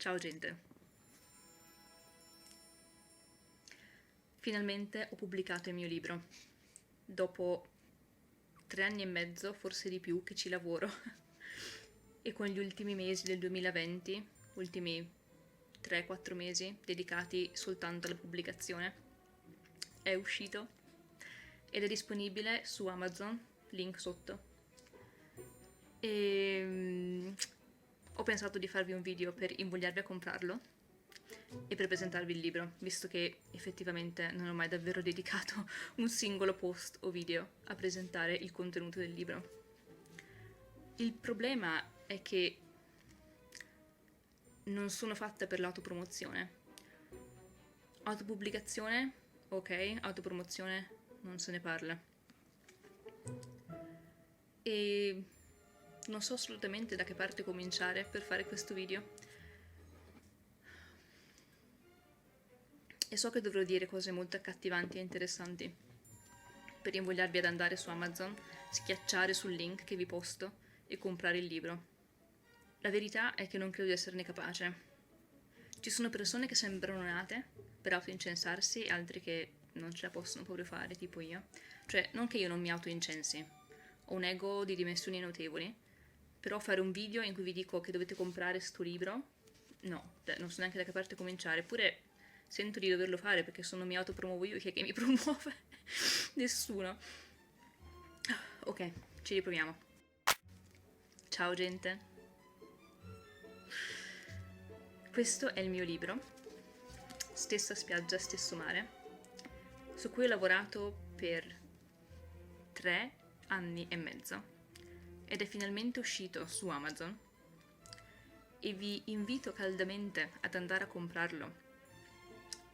Ciao gente. Finalmente ho pubblicato il mio libro. Dopo 3 anni e mezzo, forse di più, che ci lavoro. E con gli ultimi mesi del 2020, ultimi 3-4 mesi dedicati soltanto alla pubblicazione, è uscito ed è disponibile su Amazon, link sotto. E ho pensato di farvi un video per invogliarvi a comprarlo e per presentarvi il libro, visto che effettivamente non ho mai davvero dedicato un singolo post o video a presentare il contenuto del libro. Il problema è che non sono fatta per l'autopromozione. Autopubblicazione, ok, autopromozione, non se ne parla. E non so assolutamente da che parte cominciare per fare questo video. E so che dovrò dire cose molto accattivanti e interessanti per invogliarvi ad andare su Amazon, schiacciare sul link che vi posto e comprare il libro. La verità è che non credo di esserne capace. Ci sono persone che sembrano nate per autoincensarsi e altri che non ce la possono proprio fare, tipo io. Cioè, non che io non mi autoincensi, ho un ego di dimensioni notevoli, però fare un video in cui vi dico che dovete comprare sto libro, no, non so neanche da che parte cominciare, eppure sento di doverlo fare perché se non mi autopromuovo io, chi è che mi promuove? Nessuno. Ok, ci riproviamo. Ciao gente. Questo è il mio libro, Stessa spiaggia, stesso mare, su cui ho lavorato per 3 anni e mezzo ed è finalmente uscito su Amazon e vi invito caldamente ad andare a comprarlo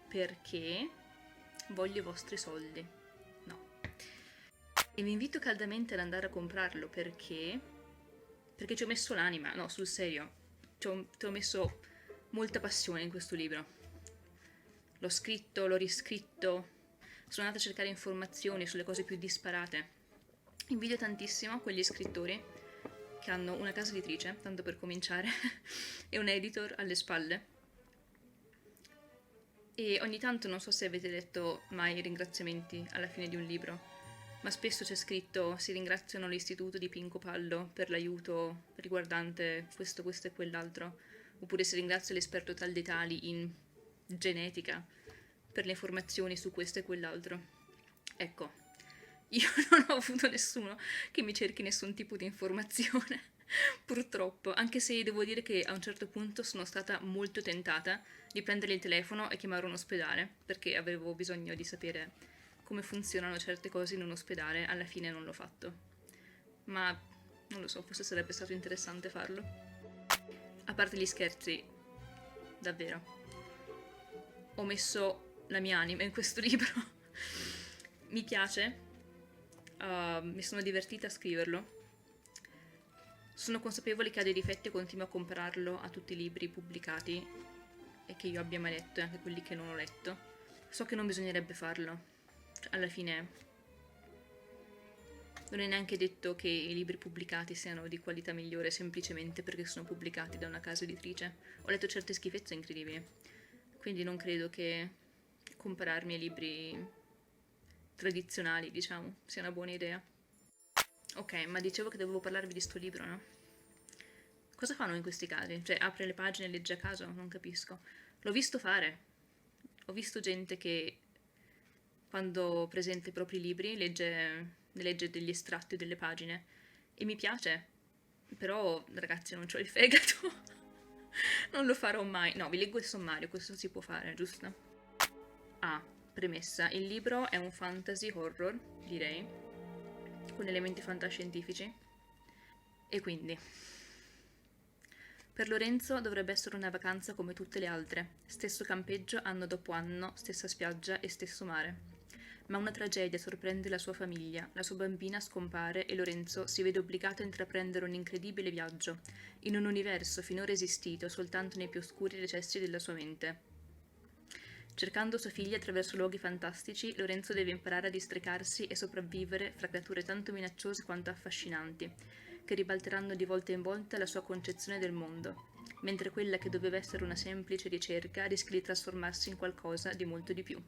perché voglio i vostri soldi. No. E vi invito caldamente ad andare a comprarlo perché ci ho messo l'anima, no, sul serio, ci ho messo molta passione in questo libro. L'ho scritto, l'ho riscritto, sono andata a cercare informazioni sulle cose più disparate. Invidio tantissimo quegli scrittori che hanno una casa editrice, tanto per cominciare, e un editor alle spalle. E ogni tanto non so se avete letto mai i ringraziamenti alla fine di un libro, ma spesso c'è scritto si ringraziano l'istituto di Pinco Pallo per l'aiuto riguardante questo e quell'altro, oppure si ringrazia l'esperto tal dei tali in genetica per le informazioni su questo e quell'altro. Ecco, io non ho avuto nessuno che mi cerchi nessun tipo di informazione, purtroppo, anche se devo dire che a un certo punto sono stata molto tentata di prendere il telefono e chiamare un ospedale, perché avevo bisogno di sapere come funzionano certe cose in un ospedale. Alla fine non l'ho fatto, ma non lo so, forse sarebbe stato interessante farlo. A parte gli scherzi, davvero, ho messo la mia anima in questo libro. Mi piace, mi sono divertita a scriverlo. Sono consapevole che ha dei difetti e continuo a compararlo a tutti i libri pubblicati e che io abbia mai letto e anche quelli che non ho letto. So che non bisognerebbe farlo. Cioè, alla fine non è neanche detto che i libri pubblicati siano di qualità migliore semplicemente perché sono pubblicati da una casa editrice. Ho letto certe schifezze incredibili, quindi non credo che compararmi ai libri tradizionali, diciamo, sia una buona idea. Ok, ma dicevo che dovevo parlarvi di sto libro, no? Cosa fanno in questi casi? Cioè, apre le pagine e legge a caso? Non capisco. L'ho visto fare. Ho visto gente che quando presenta i propri libri ne legge degli estratti delle pagine e mi piace. Però, ragazzi, non c'ho il fegato. Non lo farò mai. No, vi leggo il sommario, questo si può fare, giusto? Ah, premessa. Il libro è un fantasy horror, direi, con elementi fantascientifici. E quindi, per Lorenzo dovrebbe essere una vacanza come tutte le altre, stesso campeggio anno dopo anno, stessa spiaggia e stesso mare. Ma una tragedia sorprende la sua famiglia, la sua bambina scompare e Lorenzo si vede obbligato a intraprendere un incredibile viaggio, in un universo finora esistito soltanto nei più oscuri recessi della sua mente. Cercando sua figlia attraverso luoghi fantastici, Lorenzo deve imparare a districarsi e sopravvivere fra creature tanto minacciose quanto affascinanti, che ribalteranno di volta in volta la sua concezione del mondo, mentre quella che doveva essere una semplice ricerca rischia di trasformarsi in qualcosa di molto di più.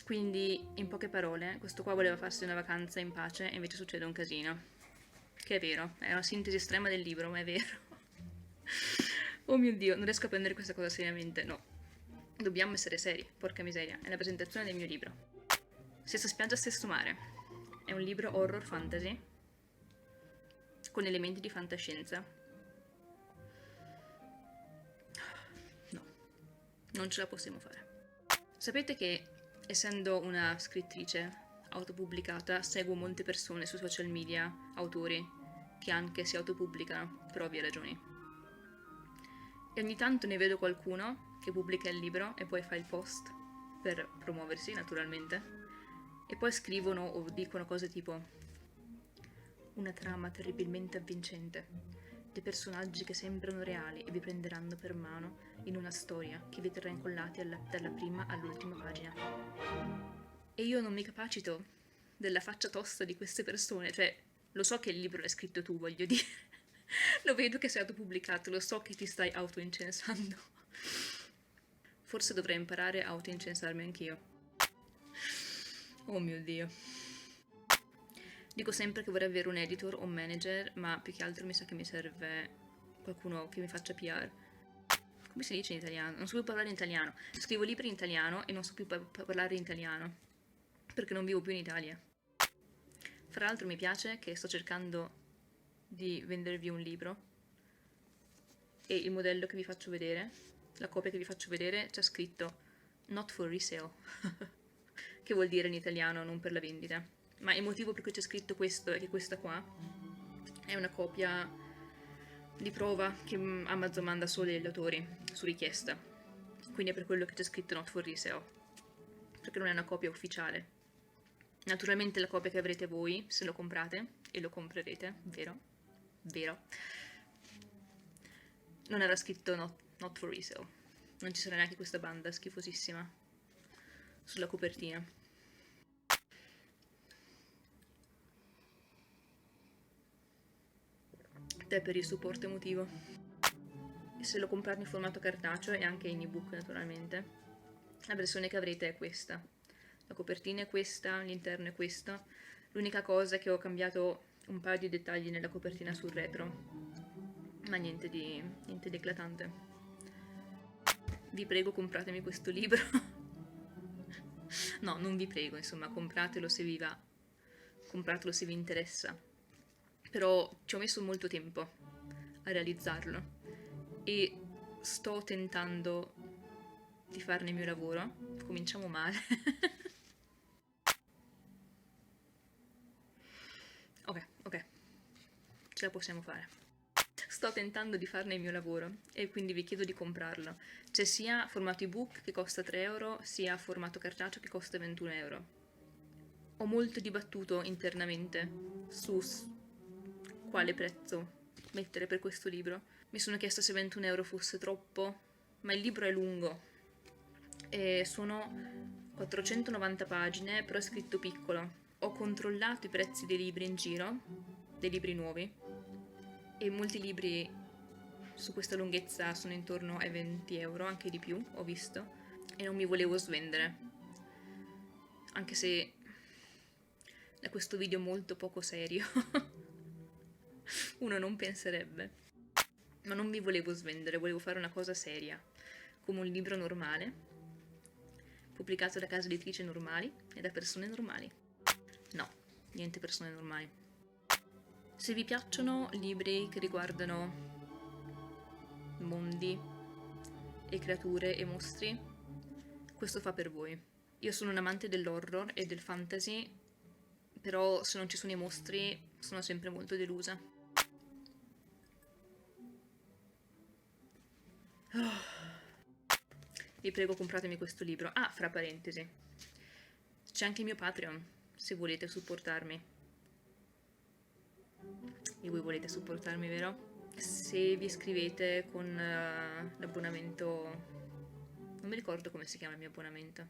Quindi, in poche parole, questo qua voleva farsi una vacanza in pace e invece succede un casino. Che è vero, è una sintesi estrema del libro, ma è vero. Oh mio Dio, non riesco a prendere questa cosa seriamente, no. Dobbiamo essere seri, porca miseria, è la presentazione del mio libro. Stessa spiaggia, stesso mare. È un libro horror fantasy con elementi di fantascienza. No, non ce la possiamo fare. Sapete che, essendo una scrittrice autopubblicata, seguo molte persone su social media, autori, che anche si autopubblicano per ovvie ragioni. E ogni tanto ne vedo qualcuno che pubblica il libro e poi fa il post per promuoversi, naturalmente, e poi scrivono o dicono cose tipo: una trama terribilmente avvincente, dei personaggi che sembrano reali e vi prenderanno per mano in una storia che vi terrà incollati dalla prima all'ultima pagina. E io non mi capacito della faccia tosta di queste persone, cioè lo so che il libro l'hai scritto tu, voglio dire, lo vedo che sei autopubblicato, lo so che ti stai autoincensando. Forse dovrei imparare a autoincensarmi anch'io. Oh mio Dio. Dico sempre che vorrei avere un editor o un manager, ma più che altro mi sa che mi serve qualcuno che mi faccia PR. Come si dice in italiano? Non so più parlare in italiano. Scrivo libri in italiano e non so più parlare in italiano, perché non vivo più in Italia. Fra l'altro mi piace che sto cercando di vendervi un libro e il modello che vi faccio vedere, la copia che vi faccio vedere, c'è scritto not for resale, che vuol dire in italiano non per la vendita. Ma il motivo per cui c'è scritto questo è che questa qua è una copia di prova che Amazon manda solo agli autori su richiesta, quindi è per quello che c'è scritto not for resale, perché non è una copia ufficiale. Naturalmente la copia che avrete voi se lo comprate, e lo comprerete, vero? Vero. Non era scritto not for resale, non ci sarà neanche questa banda schifosissima sulla copertina. Te per il supporto emotivo. E se lo comprate in formato cartaceo e anche in ebook naturalmente, la versione che avrete è questa. La copertina è questa, l'interno è questo. L'unica cosa è che ho cambiato un paio di dettagli nella copertina sul retro, ma niente di eclatante. Vi prego, compratemi questo libro. No, non vi prego, insomma, compratelo se vi va, compratelo se vi interessa. Però ci ho messo molto tempo a realizzarlo e sto tentando di farne il mio lavoro. Cominciamo male. Ok, ce la possiamo fare. Sto tentando di farne il mio lavoro e quindi vi chiedo di comprarlo. C'è sia formato ebook che costa 3 euro, sia formato cartaceo che costa 21 euro. Ho molto dibattuto internamente su quale prezzo mettere per questo libro. Mi sono chiesta se 21 euro fosse troppo, ma il libro è lungo e sono 490 pagine, però è scritto piccolo. Ho controllato i prezzi dei libri in giro, dei libri nuovi, e molti libri su questa lunghezza sono intorno ai 20 euro, anche di più, ho visto, e non mi volevo svendere, anche se da questo video molto poco serio uno non penserebbe, ma non mi volevo svendere, volevo fare una cosa seria, come un libro normale, pubblicato da case editrici normali e da persone normali. No, niente persone normali. Se vi piacciono libri che riguardano mondi e creature e mostri, questo fa per voi. Io sono un amante dell'horror e del fantasy, però se non ci sono i mostri sono sempre molto delusa. Vi prego, compratemi questo libro. Ah, fra parentesi, c'è anche il mio Patreon, se volete supportarmi. E voi volete supportarmi, vero? Se vi iscrivete con l'abbonamento, non mi ricordo come si chiama il mio abbonamento.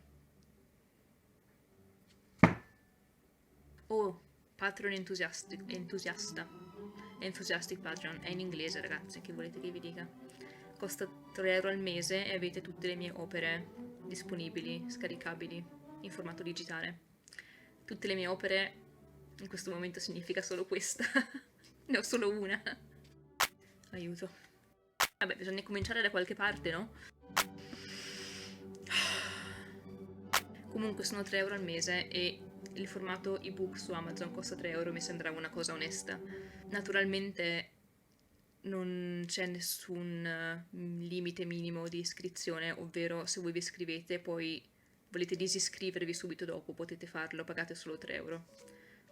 Oh, Patreon Enthusiastic Patreon, è in inglese ragazzi, che volete che vi dica. Costa 3 euro al mese e avete tutte le mie opere disponibili, scaricabili in formato digitale. Tutte le mie opere in questo momento significa solo questa. Ne ho solo una. Aiuto. Vabbè, bisogna cominciare da qualche parte, no? Comunque sono 3 euro al mese e il formato ebook su Amazon costa 3 euro, mi sembrava una cosa onesta. Naturalmente non c'è nessun limite minimo di iscrizione, ovvero se voi vi iscrivete e poi volete disiscrivervi subito dopo, potete farlo, pagate solo 3 euro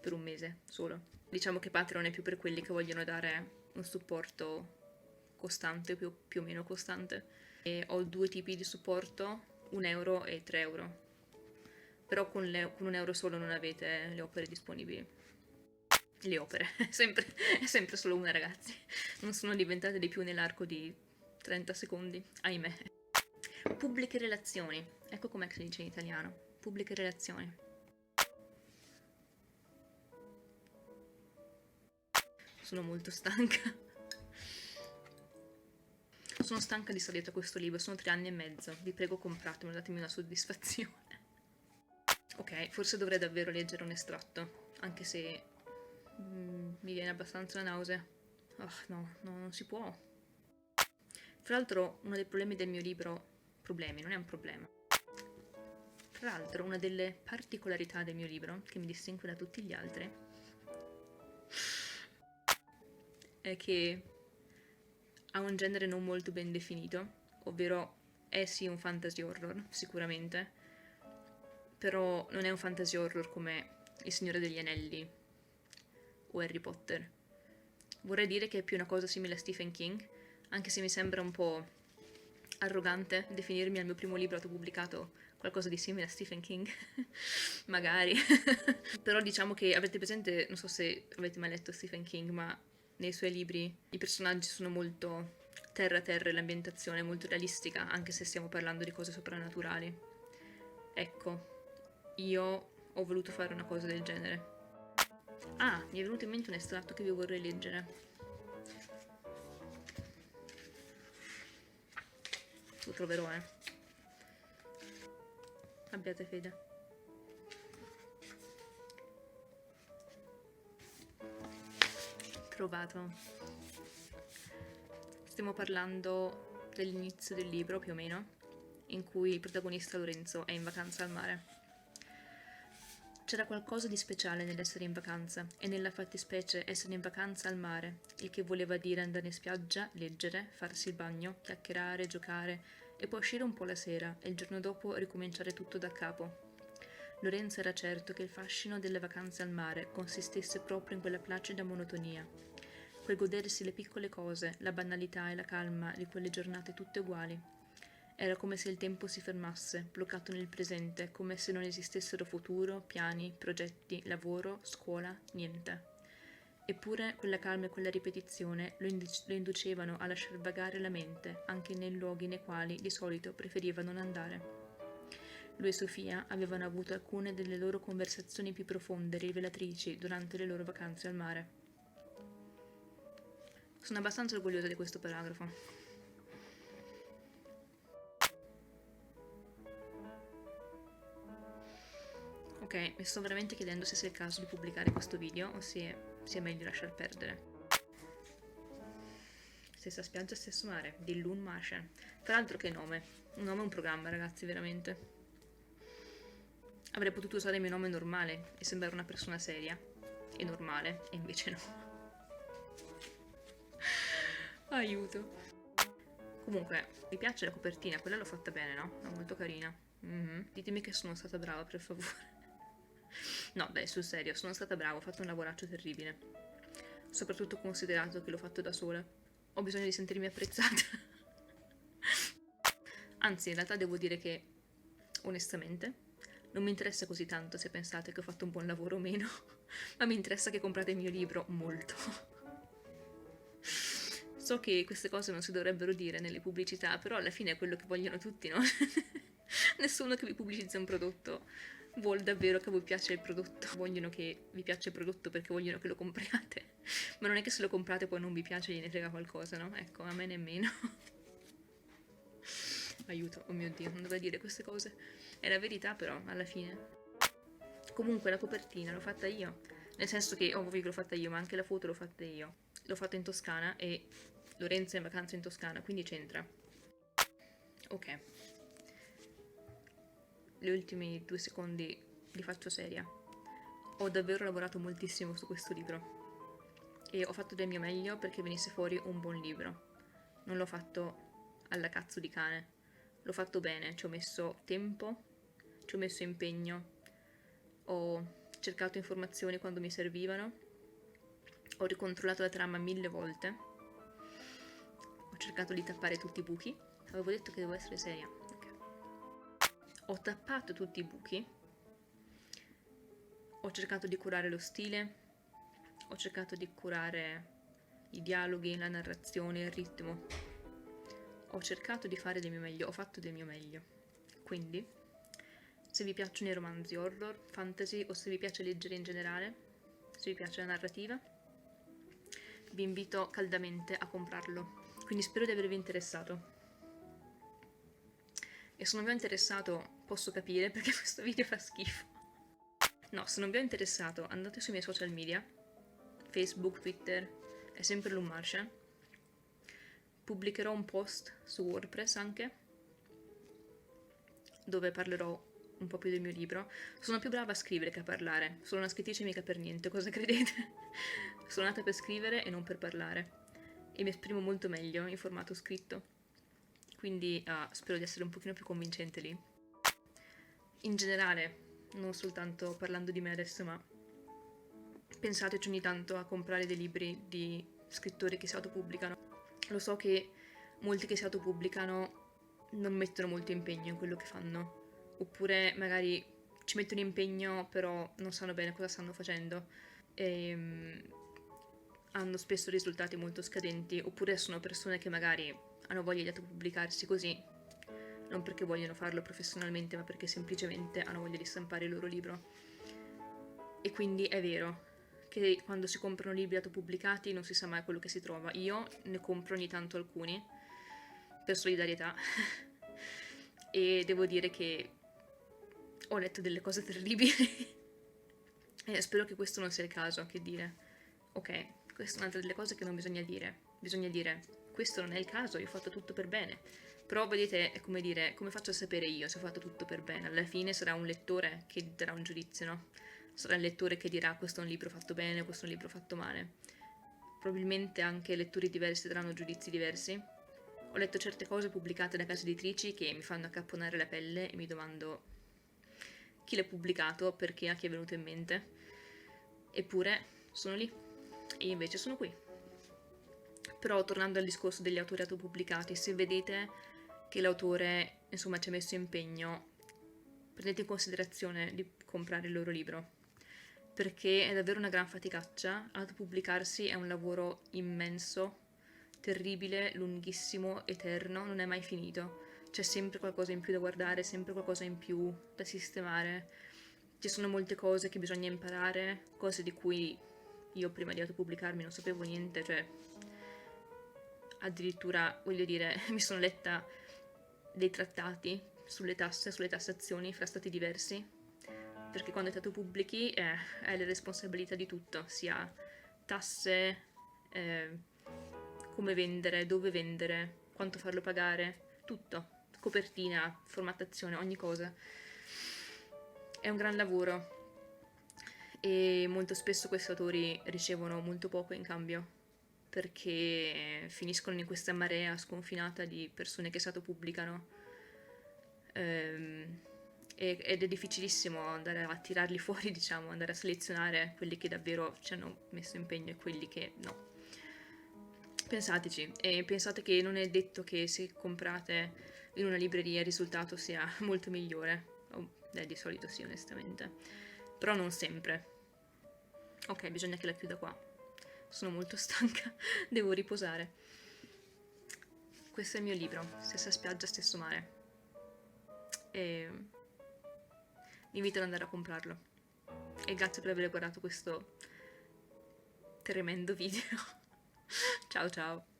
per un mese solo. Diciamo che Patreon è più per quelli che vogliono dare un supporto costante, più o meno costante. E ho 2 tipi di supporto, 1 euro e 3 euro. Però con 1 euro solo non avete le opere disponibili. Le opere, è sempre solo una, ragazzi. Non sono diventate di più nell'arco di 30 secondi, ahimè. Pubbliche relazioni. Ecco com'è che si dice in italiano. Pubbliche relazioni. Sono molto stanca. Sono stanca di salire a questo libro, sono 3 anni e mezzo. Vi prego compratemelo, datemi una soddisfazione. Ok, forse dovrei davvero leggere un estratto, anche se mi viene abbastanza la nausea. Oh, no, non si può. Tra l'altro, uno dei problemi del mio libro... Problemi, non è un problema. Tra l'altro, una delle particolarità del mio libro, che mi distingue da tutti gli altri, è che ha un genere non molto ben definito, ovvero è sì un fantasy horror, sicuramente, però non è un fantasy horror come Il Signore degli Anelli o Harry Potter. Vorrei dire che è più una cosa simile a Stephen King, anche se mi sembra un po' arrogante definirmi al mio primo libro autopubblicato qualcosa di simile a Stephen King. Magari. Però diciamo che avete presente, non so se avete mai letto Stephen King, ma nei suoi libri i personaggi sono molto terra e l'ambientazione è molto realistica, anche se stiamo parlando di cose soprannaturali. Ecco, io ho voluto fare una cosa del genere. Ah, mi è venuto in mente un estratto che vi vorrei leggere. Lo troverò, Abbiate fede. Trovato. Stiamo parlando dell'inizio del libro, più o meno, in cui il protagonista Lorenzo è in vacanza al mare. C'era qualcosa di speciale nell'essere in vacanza, e nella fattispecie essere in vacanza al mare, il che voleva dire andare in spiaggia, leggere, farsi il bagno, chiacchierare, giocare, e poi uscire un po' la sera, e il giorno dopo ricominciare tutto da capo. Lorenzo era certo che il fascino delle vacanze al mare consistesse proprio in quella placida monotonia, quel godersi le piccole cose, la banalità e la calma di quelle giornate tutte uguali. Era come se il tempo si fermasse, bloccato nel presente, come se non esistessero futuro, piani, progetti, lavoro, scuola, niente. Eppure quella calma e quella ripetizione lo inducevano a lasciar vagare la mente, anche nei luoghi nei quali di solito preferiva non andare. Lui e Sofia avevano avuto alcune delle loro conversazioni più profonde e rivelatrici durante le loro vacanze al mare. Sono abbastanza orgogliosa di questo paragrafo. Ok, mi sto veramente chiedendo se sia il caso di pubblicare questo video o se sia meglio lasciar perdere. Stessa spiaggia, stesso mare, di Loon Martian. Tra l'altro che nome. Un nome è un programma, ragazzi, veramente. Avrei potuto usare il mio nome normale e sembrare una persona seria e normale, e invece no. Aiuto. Comunque, mi piace la copertina, quella l'ho fatta bene, no? È molto carina. Ditemi che sono stata brava, per favore. No, dai, sul serio, sono stata brava, ho fatto un lavoraccio terribile. Soprattutto considerato che l'ho fatto da sola. Ho bisogno di sentirmi apprezzata. Anzi, in realtà devo dire che, onestamente, non mi interessa così tanto se pensate che ho fatto un buon lavoro o meno, ma mi interessa che comprate il mio libro molto. So che queste cose non si dovrebbero dire nelle pubblicità, però alla fine è quello che vogliono tutti, no? Nessuno che vi pubblicizza un prodotto vuol davvero che a voi piace il prodotto, vogliono che vi piaccia il prodotto perché vogliono che lo compriate, ma non è che se lo comprate poi non vi piace gliene frega qualcosa, no? Ecco, a me nemmeno. Aiuto, oh mio Dio, non dovrei dire queste cose. È la verità però, alla fine. Comunque la copertina l'ho fatta io, nel senso che, ovvio che l'ho fatta io, ma anche la foto l'ho fatta io. L'ho fatta in Toscana e Lorenzo è in vacanza in Toscana, quindi c'entra. Ok. Gli ultimi 2 secondi li faccio seria. Ho davvero lavorato moltissimo su questo libro e ho fatto del mio meglio perché venisse fuori un buon libro. Non l'ho fatto alla cazzo di cane, l'ho fatto bene, ci ho messo tempo, ci ho messo impegno, ho cercato informazioni quando mi servivano, ho ricontrollato la trama 1000 volte, ho cercato di tappare tutti i buchi, avevo detto che devo essere seria. Ho tappato tutti i buchi, ho cercato di curare lo stile, ho cercato di curare i dialoghi, la narrazione, il ritmo. Ho cercato di fare del mio meglio, ho fatto del mio meglio. Quindi, se vi piacciono i romanzi horror, fantasy o se vi piace leggere in generale, se vi piace la narrativa, vi invito caldamente a comprarlo. Quindi spero di avervi interessato. E se non vi ho interessato posso capire perché questo video fa schifo. No, se non vi ho interessato andate sui miei social media, Facebook, Twitter, è sempre Lumarcia. Pubblicherò un post su WordPress anche, dove parlerò un po' più del mio libro. Sono più brava a scrivere che a parlare, sono una scrittrice mica per niente, cosa credete? Sono nata per scrivere e non per parlare, e mi esprimo molto meglio in formato scritto. Quindi spero di essere un pochino più convincente lì. In generale, non soltanto parlando di me adesso, ma pensateci ogni tanto a comprare dei libri di scrittori che si autopubblicano. Lo so che molti che si autopubblicano non mettono molto impegno in quello che fanno, oppure magari ci mettono impegno però non sanno bene cosa stanno facendo e hanno spesso risultati molto scadenti, oppure sono persone che magari hanno voglia di autopubblicarsi così, non perché vogliono farlo professionalmente, ma perché semplicemente hanno voglia di stampare il loro libro. E quindi è vero che quando si comprano libri autopubblicati non si sa mai quello che si trova. Io ne compro ogni tanto alcuni, per solidarietà, e devo dire che ho letto delle cose terribili. E spero che questo non sia il caso, che dire, ok, questa è un'altra delle cose che non bisogna dire. Bisogna dire, questo non è il caso, io ho fatto tutto per bene. Però vedete, è come dire, come faccio a sapere io se ho fatto tutto per bene? Alla fine sarà un lettore che darà un giudizio, no? Sarà il lettore che dirà questo è un libro fatto bene, questo è un libro fatto male. Probabilmente anche lettori diversi daranno giudizi diversi. Ho letto certe cose pubblicate da case editrici che mi fanno accapponare la pelle e mi domando chi l'ha pubblicato, perché, a chi è venuto in mente. Eppure sono lì e invece sono qui. Però tornando al discorso degli autori autopubblicati, se vedete che l'autore insomma ci ha messo impegno, prendete in considerazione di comprare il loro libro, perché è davvero una gran faticaccia. Autopubblicarsi è un lavoro immenso, terribile, lunghissimo, eterno, non è mai finito. C'è sempre qualcosa in più da guardare, sempre qualcosa in più da sistemare. Ci sono molte cose che bisogna imparare, cose di cui io prima di autopubblicarmi non sapevo niente, cioè addirittura, voglio dire, mi sono letta dei trattati sulle tasse, sulle tassazioni fra stati diversi, perché quando te pubblichi hai le responsabilità di tutto, sia tasse, come vendere, dove vendere, quanto farlo pagare, tutto, copertina, formattazione, ogni cosa. È un gran lavoro e molto spesso questi autori ricevono molto poco in cambio, perché finiscono in questa marea sconfinata di persone che si autopubblicano ed è difficilissimo andare a tirarli fuori, diciamo, andare a selezionare quelli che davvero ci hanno messo impegno e quelli che no. Pensateci, e pensate che non è detto che se comprate in una libreria il risultato sia molto migliore, di solito sì, onestamente, però non sempre. Ok, bisogna che la chiuda qua, sono molto stanca, devo riposare. Questo è il mio libro, stessa spiaggia, stesso mare. E vi invito ad andare a comprarlo. E grazie per aver guardato questo tremendo video. Ciao ciao.